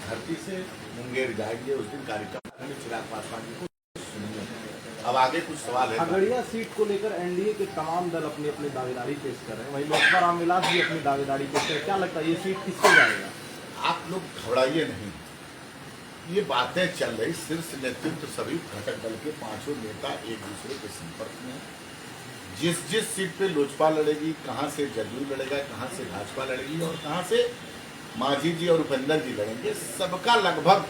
धरती से मुंगेर जाएंगे, उस दिन कार्यक्रम में चिराग पासवान जी को सुनेंगे। अब आगे कुछ सवाल है। खगड़िया सीट को लेकर एनडीए के तमाम दल अपनी अपनी दावेदारी पेश कर रहे हैं, वहीं लोकसभा रामविलास भी अपनी दावेदारी पेश कर रहे हैं। क्या लगता है ये सीट किसको जाएगा? आप लोग घबराइए नहीं, ये बातें चल रही, शीर्ष नेतृत्व सभी घटक दल के पांचों नेता एक दूसरे के संपर्क में। जिस सीट पे लोजपा लड़ेगी, कहां से जदयू लड़ेगा, कहां से भाजपा लड़ेगी और कहां से मांझी जी और उपेंद्र जी लड़ेंगे, सबका लगभग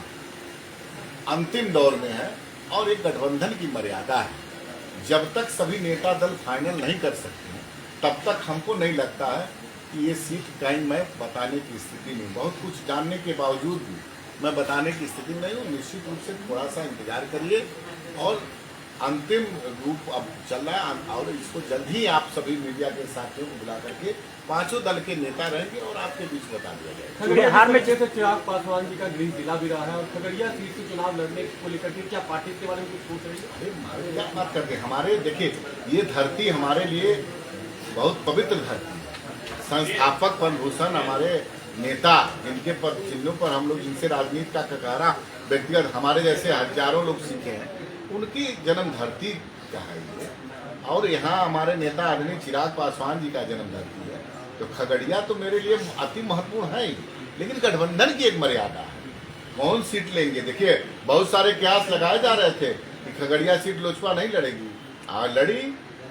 अंतिम दौर में है। और एक गठबंधन की मर्यादा है, जब तक सभी नेता दल फाइनल नहीं कर सकते हैं तब तक हमको नहीं लगता है कि ये सीट कहीं मैं बताने की स्थिति नहीं, बहुत कुछ जानने के बावजूद भी मैं बताने की स्थिति में नहीं हूँ। निश्चित रूप से थोड़ा सा इंतजार करिए और अंतिम रूप अब चल रहा है और इसको जल्द ही आप सभी मीडिया के साथियों को बुला करके पांचों दल के नेता रहेंगे और आपके बीच बता दिया जाएगा। बिहार में जैसे चिराग पासवान जी का गृह जिला भी रहा है और खगड़िया सीट से चुनाव लड़ने को लेकर के क्या पार्टी के बारे में कुछ सोच रही है? अरे क्या बात करते हैं, हमारे देखिए ये धरती हमारे लिए बहुत पवित्र धरती है। संस्थापक पद्मभूषण हमारे नेता, जिनके पद चिन्हों पर हम लोग, जिनसे राजनीति का ककारा व्यक्तिगत हमारे जैसे हजारों लोग सीखे हैं, उनकी जन्म धरती का है ये। और यहाँ हमारे नेता आदरणीय चिराग पासवान जी का जन्म धरती है, तो खगड़िया तो मेरे लिए अति महत्वपूर्ण है ही, लेकिन गठबंधन की एक मर्यादा है। कौन सीट लेंगे? देखिए बहुत सारे कयास लगाए जा रहे थे कि खगड़िया सीट लोजपा नहीं लड़ेगी, आज लड़ी।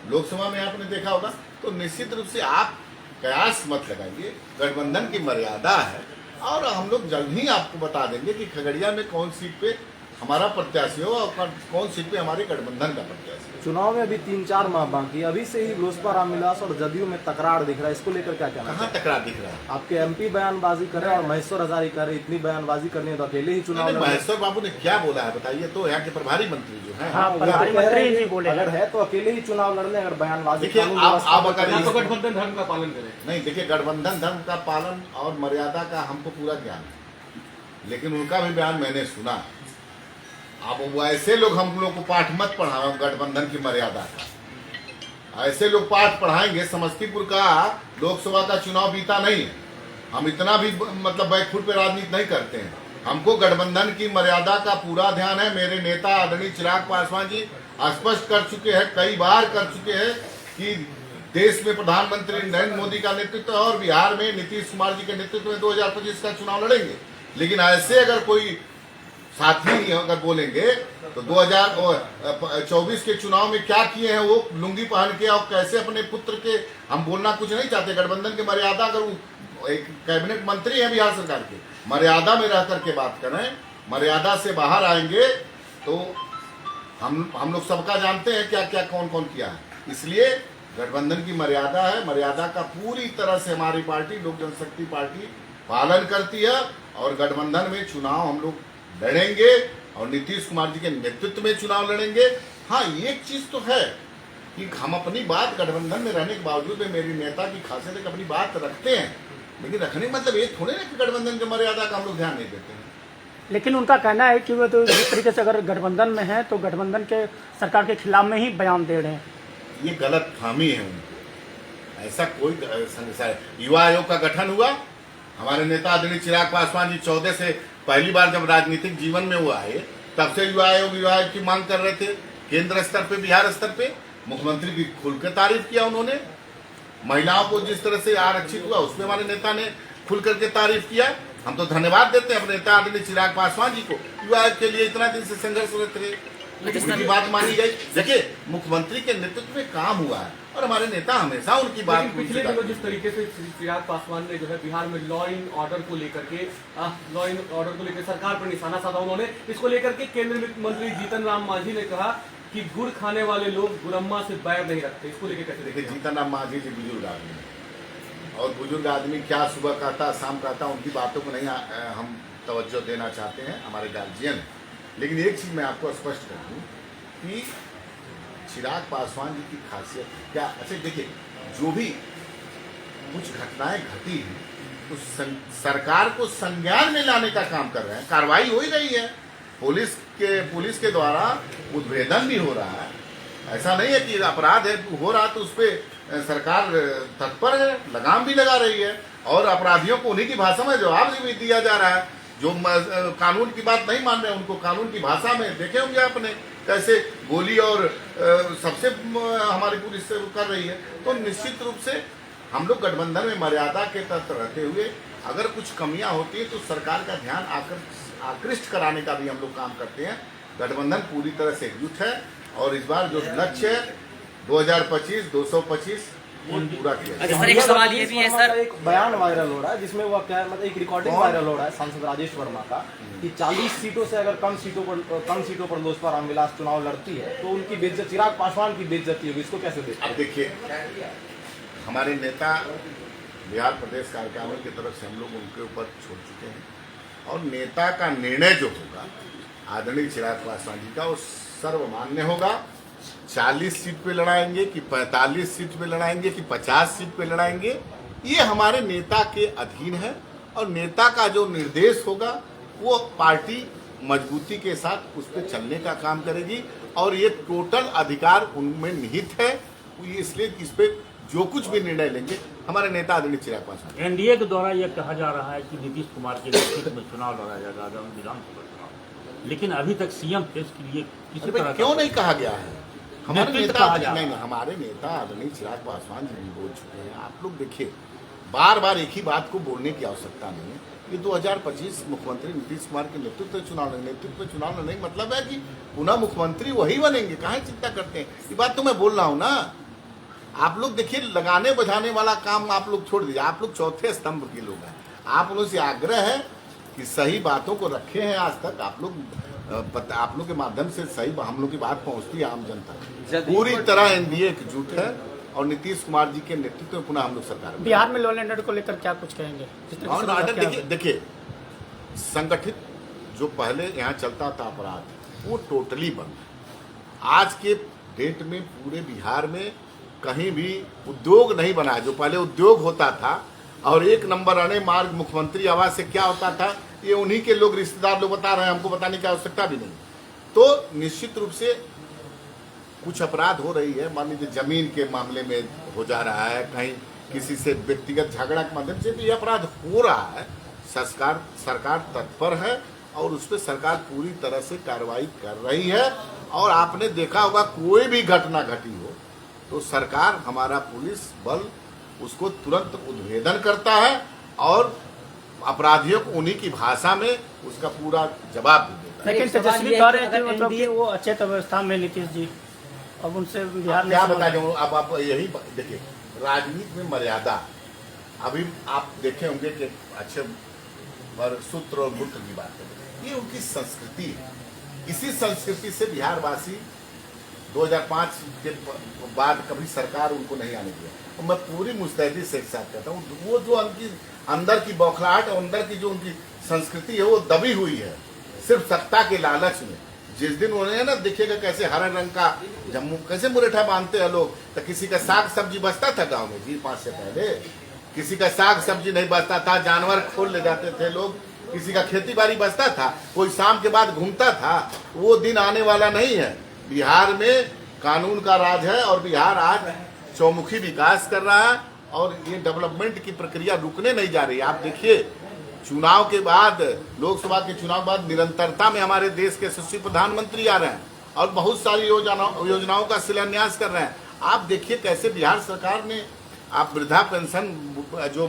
लोकसभा में आपने देखा होगा। तो निश्चित रूप से आप कयास मत लगाइए, गठबंधन की मर्यादा है और हम लोग जल्द ही आपको बता देंगे कि खगड़िया में कौन सीट पे हमारा प्रत्याशी हो और कौन सीट पे हमारे गठबंधन का प्रत्याशी। चुनाव में अभी 3-4 माह बाकी, अभी से ही लोजपा रामविलास और जदयू में तकरार दिख रहा है, इसको लेकर क्या कहना? कहाँ तकरार दिख रहा है? आपके एमपी बयानबाजी करे और महेश्वर हजारी करे, इतनी बयानबाजी करनी है तो अकेले ही चुनाव लड़ें। महेश्वर बाबू ने क्या बोला है बताइए तो, यहाँ के प्रभारी मंत्री जो है। हाँ, प्रभारी मंत्री जी बोले अगर है तो अकेले ही चुनाव लड़ लें, अगर बयानबाजी। देखिए आप अगर तो गठबंधन धर्म का पालन करें। नहीं, देखिए गठबंधन धर्म का पालन और मर्यादा का हमको पूरा ज्ञान है, लेकिन उनका भी बयान मैंने सुना। अब वो ऐसे लोग हम लोग को पाठ मत पढ़ाओ गठबंधन की मर्यादा का। ऐसे लोग पाठ पढ़ाएंगे। समस्तीपुर का लोकसभा का चुनाव बीता नहीं है, हम इतना भी मतलब बैकफुट पे राजनीति नहीं करते हैं। हमको गठबंधन की मर्यादा का पूरा ध्यान है। मेरे नेता आदरणीय चिराग पासवान जी स्पष्ट कर चुके हैं, कई बार कर चुके हैं कि देश में प्रधानमंत्री नरेंद्र मोदी का नेतृत्व और बिहार में नीतीश कुमार जी के नेतृत्व में 2025 का चुनाव लड़ेंगे। लेकिन ऐसे अगर कोई साथी अगर बोलेंगे तो 2024 के चुनाव में क्या किए हैं वो लुंगी पहन के और कैसे अपने पुत्र के, हम बोलना कुछ नहीं चाहते। गठबंधन की मर्यादा, अगर वो एक कैबिनेट मंत्री है बिहार सरकार के, मर्यादा में रह करके बात करें, मर्यादा से बाहर आएंगे तो हम लोग सबका जानते हैं क्या क्या कौन कौन किया है। इसलिए गठबंधन की मर्यादा है, मर्यादा का पूरी तरह से हमारी पार्टी लोक जनशक्ति पार्टी पालन करती है और गठबंधन में चुनाव हम लोग लड़ेंगे और नीतीश कुमार जी के नेतृत्व में चुनाव लड़ेंगे। हाँ, एक चीज तो है कि हम अपनी बात गठबंधन में रहने के बावजूद में मेरी नेता की खासियत है कि अपनी बात रखते हैं, लेकिन रखने मतलब ये थोड़े ना कि गठबंधन की मर्यादा का हम लोग ध्यान नहीं देते हैं। लेकिन उनका कहना है कि वो तो जिस तरीके से अगर गठबंधन में है तो गठबंधन के सरकार के खिलाफ में ही बयान दे रहे हैं। ये गलत फहमी है उनको। ऐसा कोई युवा आयोग का गठन हुआ, हमारे नेता आदरणीय चिराग पासवान जी 14 से पहली बार जब राजनीतिक जीवन में वो आए तब से युवा आयोग की मांग कर रहे थे। केंद्र स्तर पे, बिहार स्तर पे मुख्यमंत्री की खुल के तारीफ किया उन्होंने। महिलाओं को जिस तरह से आरक्षित हुआ उसमें हमारे नेता ने खुल करके तारीफ किया। हम तो धन्यवाद देते हैं अपने नेता आदरणीय चिराग पासवान जी को, युवा आयोग के लिए इतना दिन से संघर्ष करते रहे, उनकी बात मानी गई। देखिए मुख्यमंत्री के नेतृत्व में काम हुआ है और हमारे नेता हमेशा उनकी बात। पिछले दिनों जिस तरीके से चिराग पासवान ने जो है बिहार में लॉ एंड ऑर्डर को लेकर सरकार पर निशाना साधा उन्होंने, इसको लेकर के केंद्रीय मंत्री जीतन राम मांझी ने कहा कि गुड़ खाने वाले लोग गुरम्मा से बैर नहीं रखते। इसको लेकर कैसे देखिए? जीतन राम मांझी जी बुजुर्ग आदमी और बुजुर्ग आदमी क्या सुबह कहता शाम कहता, उनकी बातों को नहीं हम तवज्जो देना चाहते हैं, हमारे गार्जियन। लेकिन एक चीज मैं आपको स्पष्ट कर दूं कि चिराग पासवान जी की खासियत क्या। अच्छा देखिए, जो भी कुछ घटनाएं घटी हैं तो सरकार को संज्ञान में लाने का काम कर रहे हैं। कार्रवाई हो ही रही है, पुलिस के द्वारा उद्भेदन भी हो रहा है। ऐसा नहीं है कि अपराध है हो रहा तो उस पर सरकार तत्पर है, लगाम भी लगा रही है और अपराधियों को उन्हीं की भाषा में जवाब भी दिया जा रहा है। जो कानून की बात नहीं मान रहे उनको कानून की भाषा में देखे होंगे आपने कैसे गोली और सबसे हमारी पुलिस कर रही है। तो निश्चित रूप से हम लोग गठबंधन में मर्यादा के तहत रहते हुए अगर कुछ कमियां होती है तो सरकार का ध्यान आकृष्ट कराने का भी हम लोग काम करते हैं। गठबंधन पूरी तरह से एकजुट है और इस बार जो लक्ष्य है 2025 225 वो पूरा किया जाएगा। अच्छा सर, एक सवाल ये भी है सर, एक बयान वायरल हो रहा है जिसमें वो क्या है, मतलब एक रिकॉर्डिंग वायरल हो रहा है सांसद राजेश वर्मा का कि 40 सीटों से अगर कम सीटों पर लोजपा रामविलास चुनाव लड़ती है तो उनकी बेइज्जती, चिराग पासवान की बेइज्जती होगी। इसको कैसे देखते हैं? अब देखिए, हमारे नेता बिहार प्रदेश कार्यकारिणी की तरफ से हम लोग उनके ऊपर छोड़ चुके हैं और नेता का निर्णय जो होगा आदरणीय चिराग पासवान जी का वो सर्वमान्य होगा। 40 सीट पे लड़ाएंगे कि 45 सीट पे लड़ाएंगे कि 50 सीट पे लड़ाएंगे, ये हमारे नेता के अधीन है और नेता का जो निर्देश होगा वो पार्टी मजबूती के साथ उस पर चलने का काम करेगी और ये टोटल अधिकार उनमें निहित है। इसलिए इस पे जो कुछ भी निर्णय लेंगे हमारे नेता आदरणीय चिराग पासवान। एनडीए के द्वारा यह कहा जा रहा है कि नीतीश कुमार के नेतृत्व में चुनाव लड़ा जाएगा आगामी विधानसभा चुनाव, लेकिन अभी तक सीएम फेस के लिए किसी तरह क्यों नहीं कहा गया है? हमारे नेतृत्व नेता कहा जा रहा नहीं, हमारे नेता आदरणीय चिराग पासवान जी भी बोल चुके हैं। आप लोग देखिए, बार बार एक ही बात को बोलने की आवश्यकता नहीं है। ये 2025 मुख्यमंत्री नीतीश कुमार के नेतृत्व में चुनाव लड़ने मतलब है कि पुनः मुख्यमंत्री वही बनेंगे। काहे चिंता करते हैं? ये बात तो मैं बोल रहा हूँ ना। आप लोग देखिए, लगाने बजाने वाला काम आप लोग छोड़ दीजिए। आप लोग चौथे स्तंभ के लोग हैं। आप लोगों से आग्रह है कि सही बातों को रखे हैं आज तक आप लोग के माध्यम से सही हम लोग की बात पहुंचती है आम जनता। पूरी तरह एनडीए एकजुट है और नीतीश कुमार जी के नेतृत्व में पुनः हम लोग सरकार में। बिहार में लॉ एंड ऑर्डर को लेकर क्या कुछ कहेंगे? लॉ एंड ऑर्डर देखिए, संगठित जो पहले यहाँ चलता था अपराध वो टोटली बंद है। आज के डेट में पूरे बिहार में कहीं भी उद्योग नहीं बना है। जो पहले उद्योग होता था और एक नंबर आने मार्ग मुख्यमंत्री आवास से क्या होता था, ये उन्हीं के लोग रिश्तेदार लोग बता रहे हैं, हमको बताने की आवश्यकता भी नहीं। तो निश्चित रूप से कुछ अपराध हो रही है। मान लीजिए जमीन के मामले में हो जा रहा है, कहीं किसी से व्यक्तिगत झगड़ा के माध्यम से भी अपराध हो रहा है। सरकार तत्पर है और उस पर सरकार पूरी तरह से कार्रवाई कर रही है। और आपने देखा होगा कोई भी घटना घटी हो तो सरकार, हमारा पुलिस बल उसको तुरंत उद्भेदन करता है और अपराधियों को उन्हीं की भाषा में उसका पूरा जवाब भी देता है। लेकिन तेजस्वी कह रहे हैं कि मतलब कि वो अचेत अवस्था में नीतीश जी, अब उनसे बिहार में क्या बता दूं। अब आप यही देखिए, राजनीति में मर्यादा, अभी आप देखे होंगे कि अच्छे सूत्र और गुट की बात है, ये उनकी संस्कृति है। इसी संस्कृति से बिहार वासी 2005 के बाद कभी सरकार उनको नहीं आने दिया। और मैं पूरी मुस्तैदी से एक साथ कहता हूँ, वो जो उनकी अंदर की बौखलाहट और अंदर की जो उनकी संस्कृति है वो दबी हुई है सिर्फ सत्ता के लालच में। जिस दिन उन्हें ना दिखेगा कैसे हरे रंग का जम्मू कैसे मुरेठा बांधते हैं लोग, तो किसी का साग सब्जी बचता था गांव में जी 5 से पहले, किसी का साग सब्जी नहीं बचता था, जानवर खोल ले जाते थे लोग, किसी का खेती बाड़ी बचता था, कोई शाम के बाद घूमता था। वो दिन आने वाला नहीं है। बिहार में कानून का राज है और बिहार आज चौमुखी विकास कर रहा है और ये डेवलपमेंट की प्रक्रिया रुकने नहीं जा रही। आप देखिए, चुनाव के बाद, लोकसभा के चुनाव बाद निरंतरता में हमारे देश के यशस्वी प्रधानमंत्री आ रहे हैं और बहुत सारी योजनाओं का शिलान्यास कर रहे हैं। आप देखिए कैसे बिहार सरकार ने आप वृद्धा पेंशन, जो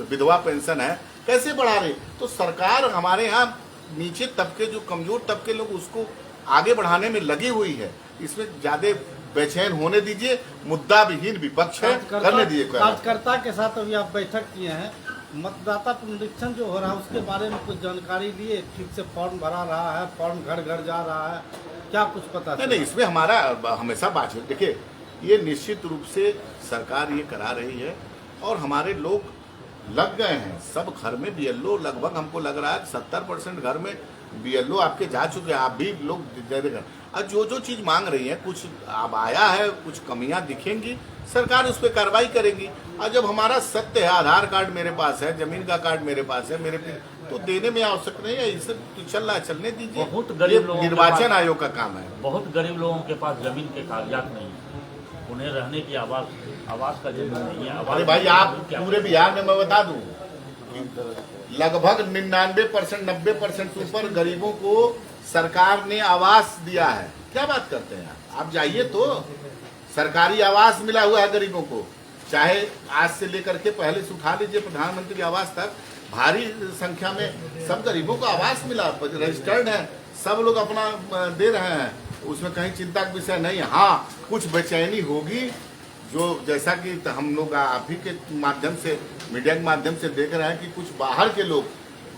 विधवा पेंशन है, कैसे बढ़ा रही। तो सरकार हमारे यहाँ नीचे तबके, जो कमजोर तबके लोग, उसको आगे बढ़ाने में लगी हुई है। इसमें ज्यादा बेचैन होने दीजिए। मुद्दा विहीन विपक्ष है, करने दीजिए। कार्यकर्ता के साथ अभी आप बैठक किए हैं, मतदाता पुनरीक्षण जो हो रहा है उसके बारे में कुछ जानकारी लिए? ठीक से फॉर्म भरा रहा है, फॉर्म घर घर जा रहा है, क्या कुछ पता? नहीं, इसमें हमारा हमेशा बातचीत, देखिए ये निश्चित रूप से सरकार ये करा रही है और हमारे लोग लग गए हैं। सब घर में बीएलओ लगभग हमको लग रहा है 70% घर में बीएलओ आपके जा चुके हैं। आप भी लोग देखें और जो चीज मांग रही है, कुछ अब आया है, कुछ कमियां दिखेंगी, सरकार उस पर कार्रवाई करेगी। और जब हमारा सत्य है, आधार कार्ड मेरे पास है, जमीन का कार्ड मेरे पास है, मेरे तो देने में आवश्यक नहीं है। इसे तो चल रहा है, चलने दीजिए। बहुत गरीब लोगों निर्वाचन आयोग का काम है। बहुत गरीब लोगों के पास जमीन के कागजात नहीं है, उन्हें रहने की आवास का जमीन नहीं है। अरे भाई, आप पूरे बिहार में मैं बता दूं लगभग 99% 90% ऊपर गरीबों को सरकार ने आवास दिया है। क्या बात करते हैं आप जाइए तो सरकारी आवास मिला हुआ है गरीबों को, चाहे आज से लेकर के पहले से उठा लीजिए प्रधानमंत्री आवास तक, भारी संख्या में सब गरीबों को आवास मिला, रजिस्टर्ड है, सब लोग अपना दे रहे हैं, उसमें कहीं चिंता का विषय नहीं है। हाँ, कुछ बेचैनी होगी जो जैसा कि हम लोग आप ही के माध्यम से, मीडिया के माध्यम से देख रहे हैं कि कुछ बाहर के लोग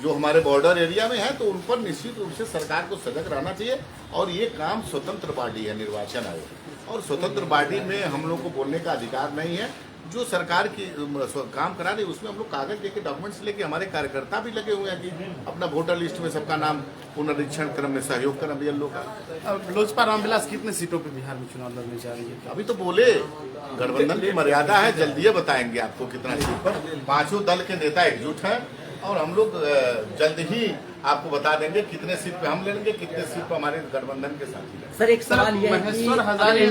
जो हमारे बॉर्डर एरिया में हैं, तो उन पर निश्चित रूप से सरकार को सजग रहना चाहिए। और ये काम स्वतंत्र बॉडी है निर्वाचन आयोग, और स्वतंत्र बॉडी में हम लोग को बोलने का अधिकार नहीं है। जो सरकार की काम करा रही है उसमें हम लोग कागज लेके, डॉक्यूमेंट्स लेके, हमारे कार्यकर्ता भी लगे हुए हैं कि अपना वोटर लिस्ट में सबका नाम पुनरीक्षण क्रम में सहयोग करें बी लोग का। लोजपा रामविलास कितने सीटों पे बिहार में चुनाव लड़ने जा रही है? अभी तो बोले गठबंधन की मर्यादा है, जल्दी ही बताएंगे आपको कितना सीट पर। पांचों दल के नेता एकजुट हैं और हम लोग जल्द ही आपको बता देंगे कितने सीट पे हम लड़ेंगे, कितने सीट पे हमारे गठबंधन के साथी। सर एक सवाल ये है कि महेश्वर हजारी